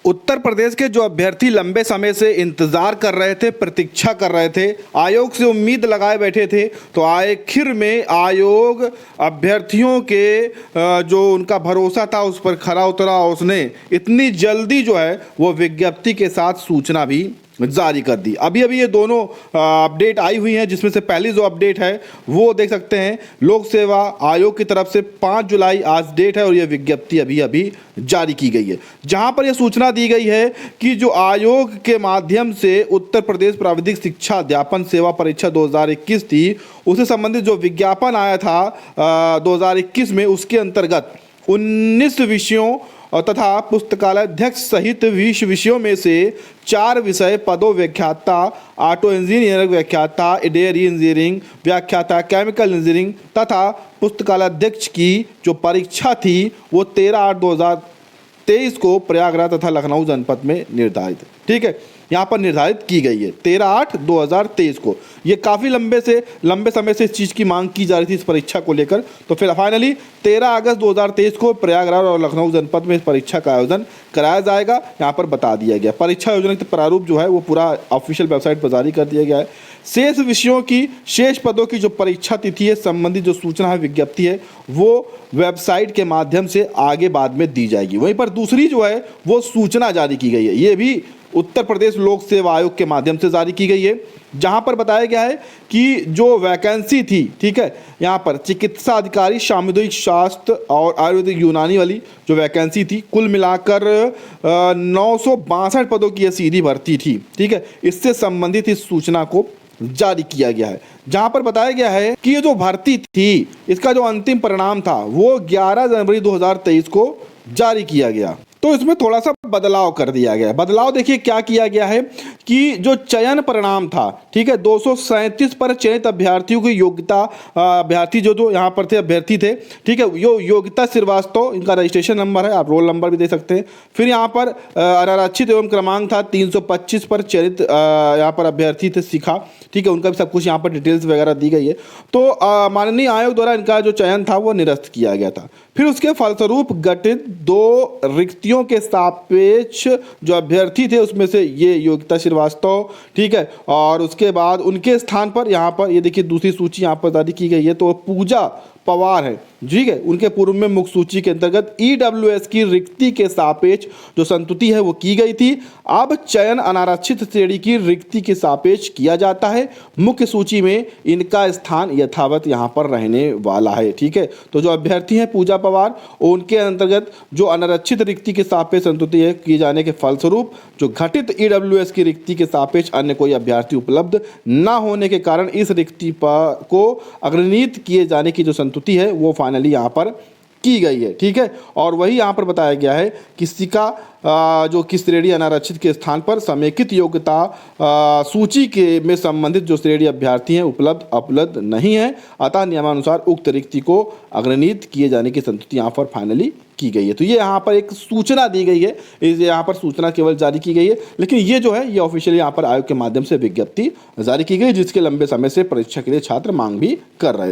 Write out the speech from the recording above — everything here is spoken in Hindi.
उत्तर प्रदेश के जो अभ्यर्थी लंबे समय से इंतज़ार कर रहे थे, प्रतीक्षा कर रहे थे, आयोग से उम्मीद लगाए बैठे थे, तो आखिर में आयोग अभ्यर्थियों के जो उनका भरोसा था उस पर खरा उतरा और उसने इतनी जल्दी जो है वो विज्ञप्ति के साथ सूचना भी जारी कर दी। अभी अभी ये दोनों अपडेट आई हुई हैं, जिसमें से पहली जो अपडेट है वो देख सकते हैं लोक सेवा आयोग की तरफ से 5 जुलाई आज डेट है और ये विज्ञप्ति अभी अभी जारी की गई है, जहां पर यह सूचना दी गई है कि जो आयोग के माध्यम से उत्तर प्रदेश प्राविधिक शिक्षा अध्यापन सेवा परीक्षा 2021 थी, उससे संबंधित जो विज्ञापन आया था 2021 में, उसके अंतर्गत 19 विषयों तथा पुस्तकालय अध्यक्ष सहित 20 विषयों में से 4 विषय पदों व्याख्याता, ऑटो इंजीनियर व्याख्याता, डेयरी इंजीनियरिंग व्याख्याता, केमिकल इंजीनियरिंग तथा पुस्तकालय अध्यक्ष की जो परीक्षा थी वो 13/8/2023 को प्रयागराज तथा लखनऊ जनपद में निर्धारित, ठीक है, यहाँ पर निर्धारित की गई है 13/8/2023 को। ये काफ़ी लंबे समय से इस चीज़ की मांग की जा रही थी इस परीक्षा को लेकर, तो फिर फाइनली 13 अगस्त 2023 को प्रयागराज और लखनऊ जनपद में इस परीक्षा का आयोजन कराया जाएगा, यहाँ पर बता दिया गया। परीक्षा योजना का प्रारूप जो है वो पूरा ऑफिशियल वेबसाइट पर जारी कर दिया गया है। शेष विषयों की, शेष पदों की जो परीक्षा तिथि है संबंधित जो सूचना है, विज्ञप्ति है, वो वेबसाइट के माध्यम से आगे बाद में दी जाएगी। वहीं पर दूसरी जो है वो सूचना जारी की गई है, ये भी उत्तर प्रदेश लोक सेवा आयोग के माध्यम से जारी की गई है, जहां पर बताया गया है कि जो वैकेंसी थी, ठीक है, यहाँ पर चिकित्सा अधिकारी, सामुदायिक स्वास्थ्य और आयुर्वेदिक यूनानी वाली जो वैकेंसी थी, कुल मिलाकर 962 पदों की यह सीधी भर्ती थी, ठीक है। इससे संबंधित इस सूचना को जारी किया गया है, जहां पर बताया गया है कि ये जो भर्ती थी इसका जो अंतिम परिणाम था वो 11 जनवरी 2023 को जारी किया गया। तो इसमें थोड़ा सा बदलाव कर दिया गया है। बदलाव देखिए क्या किया गया है कि जो चयन परिणाम था, ठीक है, 237 पर चयनित अभ्यर्थियों की योग्यता, अभ्यर्थी जो यहाँ पर थे, अभ्यर्थी थे, ठीक है, योग्यता श्रीवास्तव, इनका रजिस्ट्रेशन नंबर है, आप रोल नंबर भी दे सकते हैं। फिर यहाँ पर अनारक्षित एवं क्रमांक था 325 पर चयनित यहाँ पर अभ्यर्थी थे शिखा, ठीक है, उनका भी सब कुछ यहाँ पर डिटेल्स वगैरह दी गई है। तो माननीय आयोग द्वारा इनका जो चयन था वो निरस्त किया गया था। फिर उसके फलस्वरूप गठित 2 रिक्तियों के सापेक्ष जो अभ्यर्थी थे उसमें से ये योग्यता श्रीवास्तव, ठीक है, और उसके बाद उनके स्थान पर यहाँ पर ये देखिए दूसरी सूची यहाँ पर जारी की गई है, तो पूजा पवार है, ठीक है, उनके पूर्व में मुख्य सूची के अंतर्गत ईडब्ल्यूएस की रिक्ति के सापेक्ष जो संतुति है वो की गई थी। अब चयन अनारक्षित श्रेणी की रिक्ति के सापेक्ष किया जाता है। मुख्य सूची में इनका स्थान यथावत यहाँ पर रहने वाला है, ठीक है। तो जो अभ्यर्थी हैं पूजा पवार, उनके अंतर्गत जो अनारक्षित रिक्ति के सापेक्ष संतुति है किए जाने के फलस्वरूप जो घटित ईडब्ल्यूएस की रिक्ति के सापेक्ष अन्य कोई अभ्यर्थी उपलब्ध न होने के कारण इस रिक्ति को अग्रनीत किए जाने की जो संतुति है वो फाइनली यहाँ पर की गई है, ठीक है। और वही यहाँ पर बताया गया है किसी का जो किस श्रेणी अनारक्षित के स्थान पर समेकित योग्यता सूची के में संबंधित जो श्रेणी अभ्यर्थी हैं उपलब्ध नहीं है, अतः नियमानुसार उक्त रिक्ति को अग्रनीत किए जाने की संतुति यहाँ पर फाइनली की गई है। तो ये यहाँ पर एक सूचना दी गई है, यहाँ पर सूचना केवल जारी की गई है, लेकिन ये जो है ये ऑफिशियली यहाँ पर आयोग के माध्यम से विज्ञप्ति जारी की गई, जिसके लंबे समय से परीक्षा के लिए छात्र मांग भी कर रहे थे।